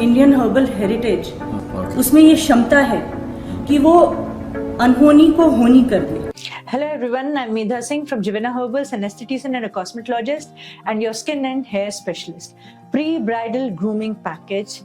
Indian herbal heritage, उसमें ये क्षमता है कि वो अनहोनी को होनी कर दे। Hello everyone, I'm Medha Singh from Jivana Herbals, an esthetician and a cosmetologist and your skin and hair specialist. Pre-bridal grooming package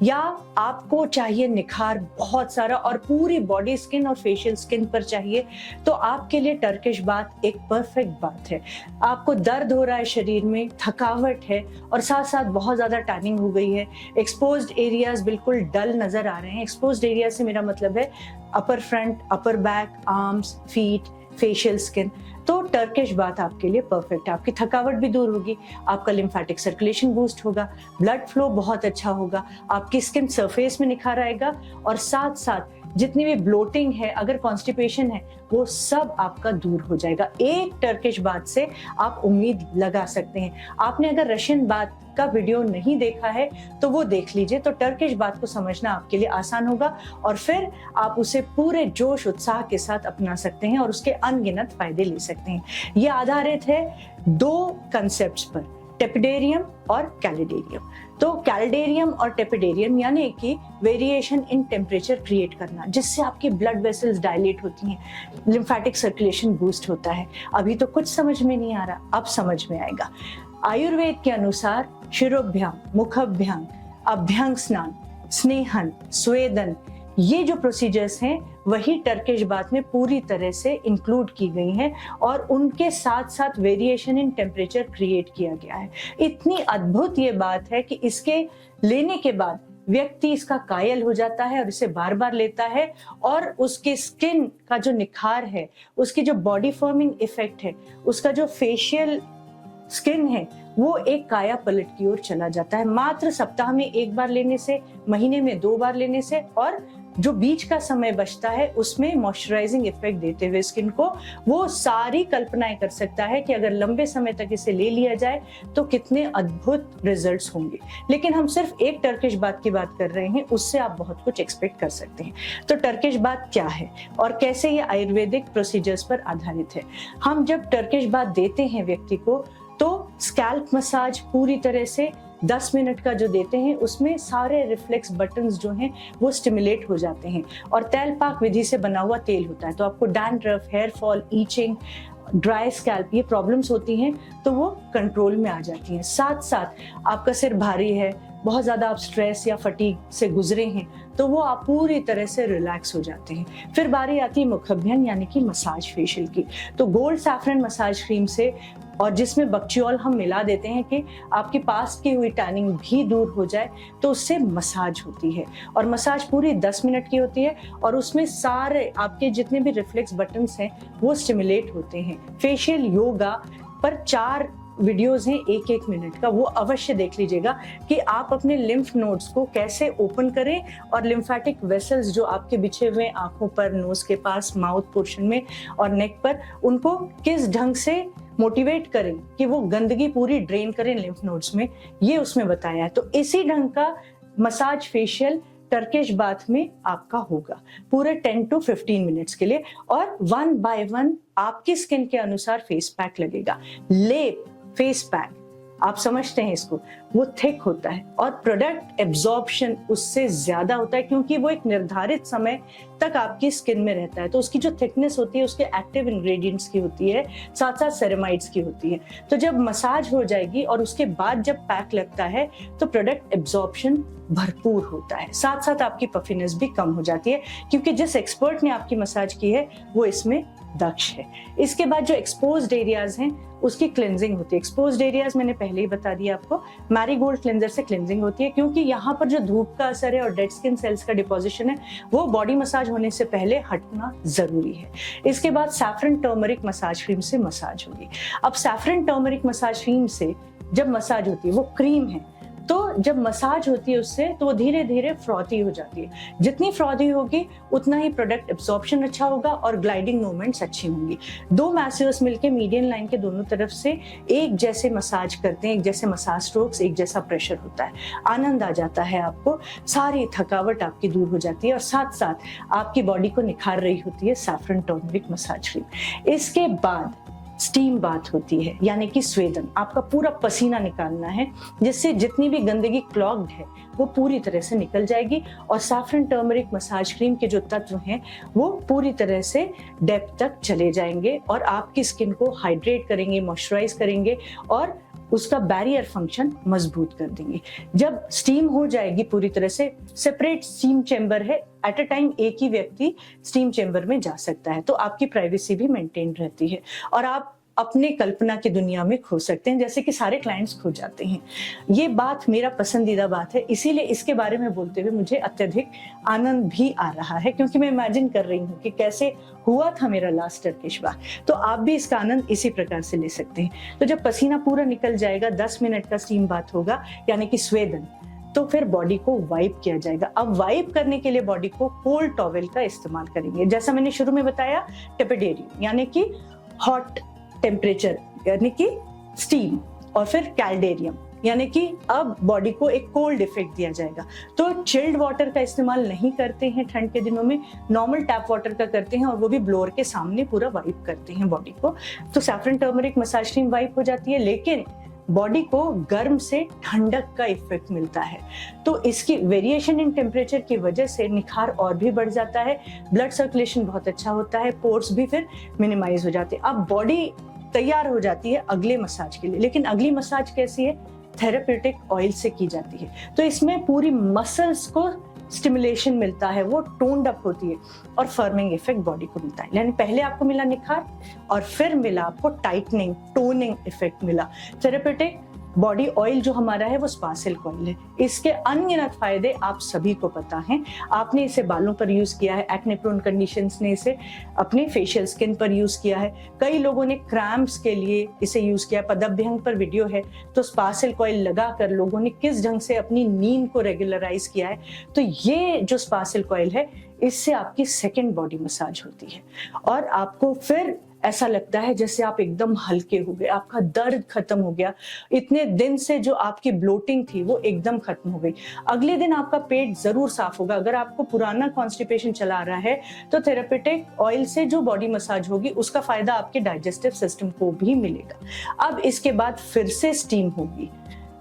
या आपको चाहिए निखार बहुत सारा और पूरी बॉडी स्किन और फेशियल स्किन पर चाहिए तो आपके लिए टर्किश बाथ एक परफेक्ट बात है। आपको दर्द हो रहा है शरीर में, थकावट है और साथ साथ बहुत ज़्यादा टैनिंग हो गई है, एक्सपोज्ड एरियाज बिल्कुल डल नज़र आ रहे हैं। एक्सपोज्ड एरिया से मेरा मतलब है upper front, upper back, arms, feet, facial skin. तो टर्किश बाथ आपके लिए परफेक्ट है। आपकी थकावट भी दूर होगी, आपका लिम्फेटिक सर्कुलेशन बूस्ट होगा, ब्लड फ्लो बहुत अच्छा होगा, आपकी स्किन सरफेस में निखार आएगा और साथ साथ जितनी भी ब्लोटिंग है, अगर कॉन्स्टिपेशन है, वो सब आपका दूर हो जाएगा। एक टर्किश बाथ से आप उम्मीद लगा सकते हैं। आपने अगर रशियन बाथ का वीडियो नहीं देखा है तो वो देख लीजिए, तो टर्किश बाथ को समझना आपके लिए आसान होगा और फिर आप उसे पूरे जोश उत्साह के साथ अपना सकते हैं और उसके अनगिनत फायदे ले सकते हैं। ये आधारित है दो कंसेप्ट्स पर, टेपिडेरियम और कैलिडेरियम। तो कैलिडेरियम और टेपिडेरियम यानी कि वेरिएशन इन टेम्परेचर क्रिएट करना, जिससे आपकी ब्लड वेसल्स डायलेट होती हैं, लिम्फेटिक सर्कुलेशन बूस्ट होता है। अभी तो कुछ समझ में नहीं आ रहा, अब समझ में आएगा। आयुर्वेद के अनुसार शिरोभ्याम, मुखभ्याम, अभ्यंग स्नान, स्नेहन, स्वेदन, ये जो प्रोसीजर्स हैं वही टर्किश बाथ में पूरी तरह से इंक्लूड की गई हैं और उनके साथ साथ वेरिएशन इन टेम्परेचर क्रिएट किया गया है। इतनी अद्भुत ये बात है कि इसके लेने के बाद व्यक्ति इसका कायल हो जाता है और इसे बार बार लेता है और उसके स्किन का जो निखार है, उसकी जो बॉडी फॉर्मिंग इफेक्ट है, उसका जो फेशियल स्किन है, वो एक काया पलट की ओर चला जाता है। मात्र सप्ताह में एक बार लेने से, महीने में 2 बार लेने से और जो बीच का समय बचता है उसमें मॉइस्चराइजिंग इफेक्ट देते हुए स्किन को वो सारी कल्पनाएं कर सकता है कि अगर लंबे समय तक इसे ले लिया जाए तो कितने अद्भुत रिजल्ट्स होंगे। लेकिन हम सिर्फ एक टर्किश बाथ की बात कर रहे हैं, उससे आप बहुत कुछ एक्सपेक्ट कर सकते हैं। तो टर्किश बाथ क्या है और कैसे ये आयुर्वेदिक प्रोसीजर्स पर आधारित है। हम जब टर्किश बाथ देते हैं व्यक्ति को तो स्कैल्प मसाज पूरी तरह से 10 मिनट का जो देते हैं उसमें सारे रिफ्लेक्स बटन्स जो हैं वो स्टिमुलेट हो जाते हैं और तैलपाक विधि से बना हुआ तेल होता है। तो आपको dandruff, hair fall, itching, dry scalp, ये प्रॉब्लम्स होती हैं तो वो कंट्रोल में आ जाती हैं। साथ साथ आपका सिर भारी है, बहुत ज़्यादा आप स्ट्रेस या फटीग से गुजरे हैं तो वो आप पूरी तरह से रिलैक्स हो जाते हैं। फिर बारी आती है मुखभ्यंग यानी कि मसाज फेशियल की। तो गोल्ड सैफरन मसाज क्रीम से और जिसमें बक्चियोल हम मिला देते हैं कि आपकी पास्ट की हुई टैनिंग भी दूर हो जाए, तो उससे मसाज होती है और मसाज पूरी 10 मिनट की होती है और उसमें सारे आपके जितने भी रिफ्लेक्स बटन्स हैं वो स्टिमुलेट होते हैं। फेशियल योगा पर 4 वीडियोस हैं 1-1 मिनट का, वो अवश्य देख लीजिएगा कि आप अपने लिम्फ नोड्स को कैसे ओपन करें और लिम्फेटिक वेसल्स जो आपके बिछे हुए आंखों पर, नोज के पास, माउथ पोर्शन में और नेक पर, उनको किस ढंग से मोटिवेट करें कि वो गंदगी पूरी ड्रेन करें लिम्फ नोड्स में, ये उसमें बताया है। तो इसी ढंग का मसाज फेशियल टर्किश बाथ में आपका होगा पूरे 10 to 15 मिनट्स के लिए और 1 by 1 आपकी स्किन के अनुसार फेस पैक लगेगा। लेप, फेस पैक, आप समझते हैं इसको, वो थिक होता है और प्रोडक्ट एब्जॉर्प्शन उससे ज्यादा होता है क्योंकि वो एक निर्धारित समय तक आपकी स्किन में रहता है। तो उसकी जो थिकनेस होती है उसके एक्टिव इंग्रेडिएंट्स की होती है, साथ साथ सेरेमाइड्स की होती है। तो जब मसाज हो जाएगी और उसके बाद जब पैक लगता है तो प्रोडक्ट एब्जॉर्प्शन भरपूर होता है, साथ साथ आपकी पफिनेस भी कम हो जाती है क्योंकि जिस एक्सपर्ट ने आपकी मसाज की है वो इसमें दक्ष है। इसके बाद जो एक्सपोज्ड एरियाज हैं उसकी क्लेंजिंग होती है। एक्सपोज्ड एरियाज मैंने पहले ही बता दिया आपको, मैरीगोल्ड क्लेंजर से क्लेंजिंग होती है क्योंकि यहाँ पर जो धूप का असर है और डेड स्किन सेल्स का डिपोजिशन है वो बॉडी मसाज होने से पहले हटना जरूरी है। इसके बाद सैफरन टर्मरिक मसाज क्रीम से मसाज होगी। अब सैफरन टर्मरिक मसाज क्रीम से जब मसाज होती है, वो क्रीम है, तो जब मसाज होती है उससे तो वो धीरे धीरे फ्रॉथी हो जाती है। जितनी फ्रॉथी होगी उतना ही प्रोडक्ट एब्जॉर्प्शन अच्छा होगा और ग्लाइडिंग मूवमेंट्स अच्छी होंगी। 2 मैसर्स मिलके मीडियन लाइन के दोनों तरफ से एक जैसे मसाज करते हैं, एक जैसे मसाज स्ट्रोक्स, एक जैसा प्रेशर होता है। आनंद आ जाता है आपको, सारी थकावट आपकी दूर हो जाती है और साथ साथ आपकी बॉडी को निखार रही होती है सैफरन टर्मरिक मसाज क्रीम। इसके बाद स्टीम बाथ होती है, यानी कि स्वेदन। आपका पूरा पसीना निकालना है, जिससे जितनी भी गंदगी क्लॉग्ड है वो पूरी तरह से निकल जाएगी और सैफरन टर्मरिक मसाज क्रीम के जो तत्व हैं वो पूरी तरह से डेप्थ तक चले जाएंगे और आपकी स्किन को हाइड्रेट करेंगे, मॉइस्चराइज करेंगे और उसका बैरियर फंक्शन मजबूत कर देंगे। जब स्टीम हो जाएगी पूरी तरह से, सेपरेट स्टीम चेंबर है, एट अ टाइम एक ही व्यक्ति स्टीम चेंबर में जा सकता है, तो आपकी प्राइवेसी भी मेंटेन रहती है और आप अपने कल्पना की दुनिया में खो सकते हैं, जैसे कि सारे क्लाइंट्स खो जाते हैं। ये बात मेरा पसंदीदा बात है, इसीलिए इसके बारे में बोलते हुए मुझे अत्यधिक आनंद भी आ रहा है, क्योंकि मैं इमेजिन कर रही हूँ कि कैसे हुआ था मेरा लास्ट टर्किश बाथ। तो आप भी इसका आनंद इसी प्रकार से ले सकते हैं। तो जब पसीना पूरा निकल जाएगा, 10 मिनट का स्टीम बाथ होगा, यानी कि स्वेदन, तो फिर बॉडी को वाइप किया जाएगा। अब वाइप करने के लिए बॉडी को कोल्ड टॉवेल का इस्तेमाल करेंगे। जैसा मैंने शुरू में बताया, टेपेडेरियम यानी कि हॉट टेम्परेचर यानी कि स्टीम, और फिर कैल्डेरियम यानी कि अब बॉडी को एक कोल्ड इफेक्ट दिया जाएगा। तो चिल्ड वाटर का इस्तेमाल नहीं करते हैं ठंड के दिनों में, नॉर्मल टैप वाटर का करते हैं और वो भी ब्लोअर के सामने पूरा वाइप करते हैं बॉडी को। तो saffron turmeric massage cream wipe हो जाती है, लेकिन बॉडी को गर्म से ठंडक का इफेक्ट मिलता है। तो इसकी वेरिएशन इन टेम्परेचर की वजह से निखार और भी बढ़ जाता है, ब्लड सर्कुलेशन बहुत अच्छा होता है, पोर्स भी फिर मिनिमाइज हो जाते हैं। अब बॉडी तैयार हो जाती है अगले मसाज के लिए। लेकिन अगली मसाज कैसी है? थेरेप्यूटिक ऑयल से की जाती है। तो इसमें पूरी मसल्स को स्टिमुलेशन मिलता है, वो टोन्ड अप होती है और फर्मिंग इफेक्ट बॉडी को मिलता है। यानी पहले आपको मिला निखार और फिर मिला आपको टाइटनिंग, टोनिंग इफेक्ट मिला। थेरेप्यूटिक बॉडी ऑयल जो हमारा है वो स्पा सिल्क ऑयल है। इसके अनगिनत फायदे आप सभी को पता हैं। आपने इसे बालों पर यूज किया है, एक्ने प्रोन कंडीशंस ने इसे अपने फेशियल स्किन पर यूज किया है, कई लोगों ने क्रैम्प्स के लिए इसे यूज किया। पदभ्यंग पर वीडियो है, तो स्पा सिल्क ऑयल लगाकर लोगों ने किस ढंग से अपनी नींद को रेगुलराइज किया है। तो ये जो स्पा सिल्क ऑयल है, इससे आपकी सेकेंड बॉडी मसाज होती है और आपको फिर ऐसा लगता है जैसे आप एकदम हल्के हो गए, आपका दर्द खत्म हो गया, इतने दिन से जो आपकी ब्लोटिंग थी वो एकदम खत्म हो गई। अगले दिन आपका पेट जरूर साफ होगा। अगर आपको पुराना कॉन्स्टिपेशन चला रहा है तो थेरेप्यूटिक ऑयल से जो बॉडी मसाज होगी उसका फायदा आपके डाइजेस्टिव सिस्टम को भी मिलेगा। अब इसके बाद फिर से स्टीम होगी,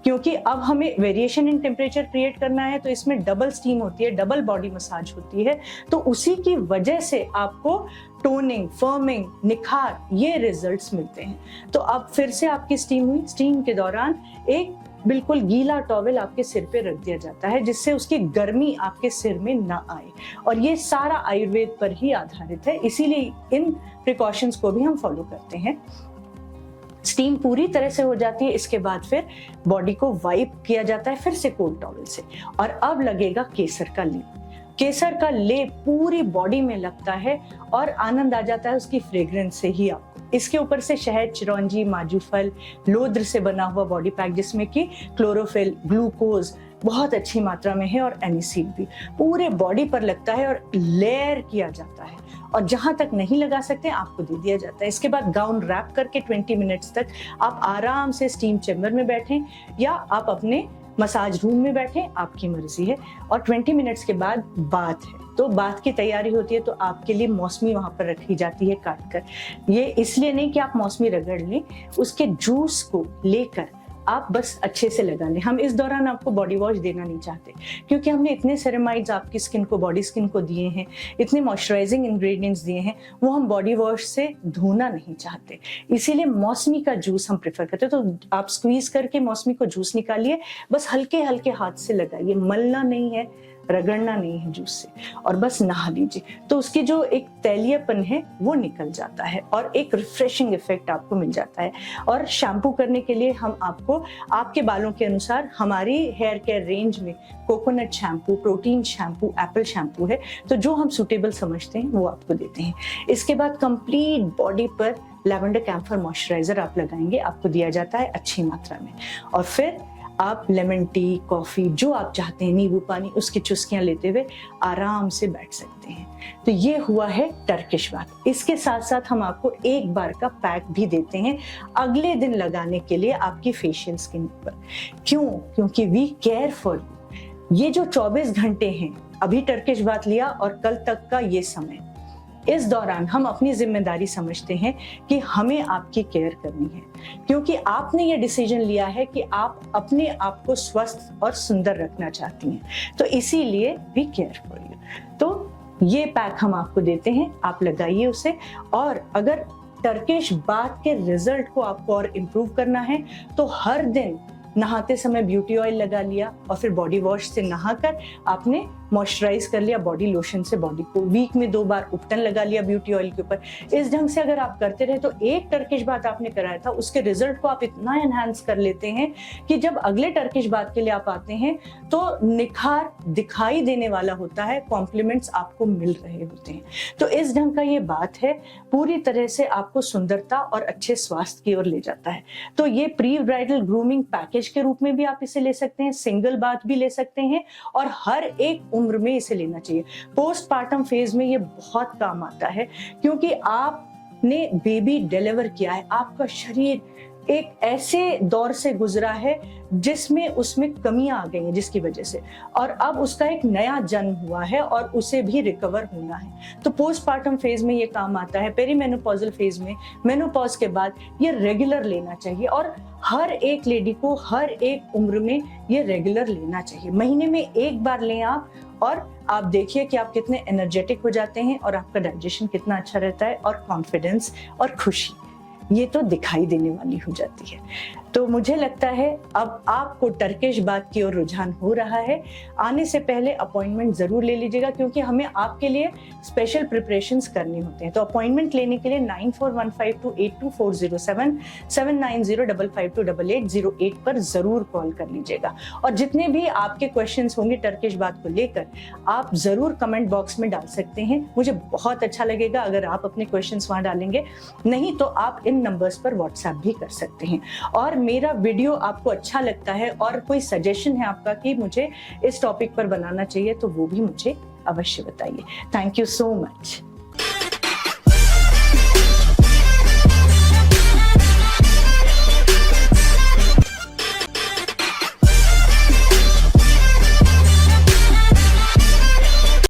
क्योंकि अब हमें वेरिएशन इन टेम्परेचर क्रिएट करना है, तो इसमें डबल स्टीम होती है, डबल बॉडी मसाज होती है। तो उसी की वजह से आपको टोनिंग, फर्मिंग, निखार, ये रिजल्ट्स मिलते हैं। तो अब फिर से आपकी स्टीम हुई। स्टीम के दौरान एक बिल्कुल गीला टॉवेल आपके सिर पे रख दिया जाता है, जिससे उसकी गर्मी आपके सिर में ना आए। और ये सारा आयुर्वेद पर ही आधारित है, इसीलिए इन प्रिकॉशंस को भी हम फॉलो करते हैं। स्टीम पूरी तरह से हो जाती है, इसके बाद फिर बॉडी को वाइप किया जाता है फिर से कोल्ड टॉवेल से। और अब लगेगा केसर का लेप। केसर का लेप पूरी बॉडी में लगता है और आनंद आ जाता है उसकी फ्रेग्रेंस से ही आपको। इसके ऊपर से शहद, चिरौंजी, माजूफल, लोद्र से बना हुआ बॉडी पैक, जिसमें कि क्लोरोफिल, ग्लूकोज बहुत अच्छी मात्रा में है और एनिसीड भी पूरे बॉडी पर लगता है और लेयर किया जाता है। और जहां तक नहीं लगा सकते आपको दे दिया जाता है। इसके बाद गाउन रैप करके 20 मिनट्स तक आप आराम से स्टीम चेंबर में बैठें या आप अपने मसाज रूम में बैठें, आपकी मर्जी है। और 20 मिनट्स के बाद बाथ है, तो बाथ की तैयारी होती है। तो आपके लिए मौसमी वहां पर रखी जाती है काट कर। ये इसलिए नहीं कि आप मौसमी रगड़ लें, उसके जूस को लेकर आप बस अच्छे से लगा लें। हम इस दौरान आपको बॉडी वॉश देना नहीं चाहते, क्योंकि हमने इतने सेरेमाइड्स आपकी स्किन को, बॉडी स्किन को दिए हैं, इतने मॉइस्चराइजिंग इंग्रेडिएंट्स दिए हैं, वो हम बॉडी वॉश से धोना नहीं चाहते। इसीलिए मौसमी का जूस हम प्रेफर करते हैं। तो आप स्क्वीज करके मौसमी को जूस निकालिए, बस हल्के हल्के हाथ से लगाइए, मलना नहीं है, रगड़ना नहीं है जूस से, और बस नहा लीजिए। तो उसकी जो एक तैलीयपन है वो निकल जाता है और एक रिफ्रेशिंग इफेक्ट आपको मिल जाता है। और शैम्पू करने के लिए हम आपको आपके बालों के अनुसार हमारी हेयर केयर रेंज में coconut shampoo, protein shampoo, Apple shampoo है, तो जो हम सुटेबल समझते हैं वो आपको देते हैं। इसके बाद कंप्लीट बॉडी पर लैवेंडर कैम्फर मॉइस्चराइजर आप लगाएंगे, आपको दिया जाता है अच्छी मात्रा में। और फिर आप लेमन टी, कॉफी, जो आप चाहते हैं, नींबू पानी, उसकी चुस्कियां लेते हुए आराम से बैठ सकते हैं। तो ये हुआ है टर्किश बाथ। इसके साथ साथ हम आपको एक बार का पैक भी देते हैं अगले दिन लगाने के लिए आपकी फेशियल स्किन पर। क्यों? क्योंकि वी केयर फॉर यू। ये जो 24 घंटे हैं, अभी टर्किश बाथ लिया और कल तक का ये समय, इस दौरान हम अपनी जिम्मेदारी समझते हैं कि हमें आपकी केयर करनी है, क्योंकि आपने ये डिसीजन लिया है कि आप अपने आप को स्वस्थ और सुंदर रखना चाहती हैं, तो इसीलिए वी केयर फॉर यू। तो ये पैक हम आपको देते हैं, आप लगाइए उसे। और अगर टर्किश बाथ के रिजल्ट को आपको और इम्प्रूव करना है तो हर दिन नहाते समय ब्यूटी ऑयल लगा लिया और फिर बॉडी वॉश से नहाकर आपने मॉइस्चराइज कर लिया बॉडी लोशन से बॉडी को। वीक में 2 बार उपटन लगा लिया ब्यूटी ऑयल के ऊपर। इस ढंग से अगर आप करते रहे तो एक टर्किश बाथ आपने कराया था, उसके रिजल्ट को आप इतना एनहांस कर लेते हैं कि जब अगले टर्किश बाथ के लिए आप आते हैं तो निखार दिखाई देने वाला होता है, कॉम्प्लीमेंट्स आपको मिल रहे होते हैं। तो इस ढंग का ये बात है, पूरी तरह से आपको सुंदरता और अच्छे स्वास्थ्य की ओर ले जाता है। तो ये प्री ब्राइडल ग्रूमिंग पैकेज के रूप में भी आप इसे ले सकते हैं, सिंगल बाथ भी ले सकते हैं, और हर एक उम्र में इसे लेना चाहिए। पोस्टपार्टम फेज में ये बहुत काम आता है, क्योंकि आपने बेबी डिलीवर किया है, आपका शरीर एक ऐसे दौर से गुजरा है जिसमें उसमें कमियां आ गई हैं जिसकी वजह से, और अब उसका एक नया जन्म हुआ है और उसे भी रिकवर होना है। तो पोस्टपार्टम फेज में ये काम आता है। पेरीमेनोपॉजल फेज में, मेनोपॉज के बाद ये रेगुलर लेना चाहिए, और हर एक लेडी को हर एक उम्र में ये रेगुलर लेना चाहिए। महीने में 1 बार लें आप, और आप देखिए कि आप कितने एनर्जेटिक हो जाते हैं और आपका डाइजेशन कितना अच्छा रहता है, और कॉन्फिडेंस और खुशी ये तो दिखाई देने वाली हो जाती है। तो मुझे लगता है अब आपको टर्किश बाथ की ओर रुझान हो रहा है। आने से पहले अपॉइंटमेंट जरूर ले लीजिएगा, क्योंकि हमें आपके लिए स्पेशल प्रिपरेशंस करनी होते हैं। तो अपॉइंटमेंट लेने के लिए 9415282407 7905528808 पर जरूर कॉल कर लीजिएगा। और जितने भी आपके क्वेश्चंस होंगे टर्किश बाथ को लेकर, आप जरूर कमेंट बॉक्स में डाल सकते हैं। मुझे बहुत अच्छा लगेगा अगर आप अपने क्वेश्चंस वहां डालेंगे, नहीं तो आप इन नंबर्स पर व्हाट्सएप भी कर सकते हैं। और मेरा वीडियो आपको अच्छा लगता है और कोई सजेशन है आपका कि मुझे इस टॉपिक पर बनाना चाहिए, तो वो भी मुझे अवश्य बताइए। Thank you so much.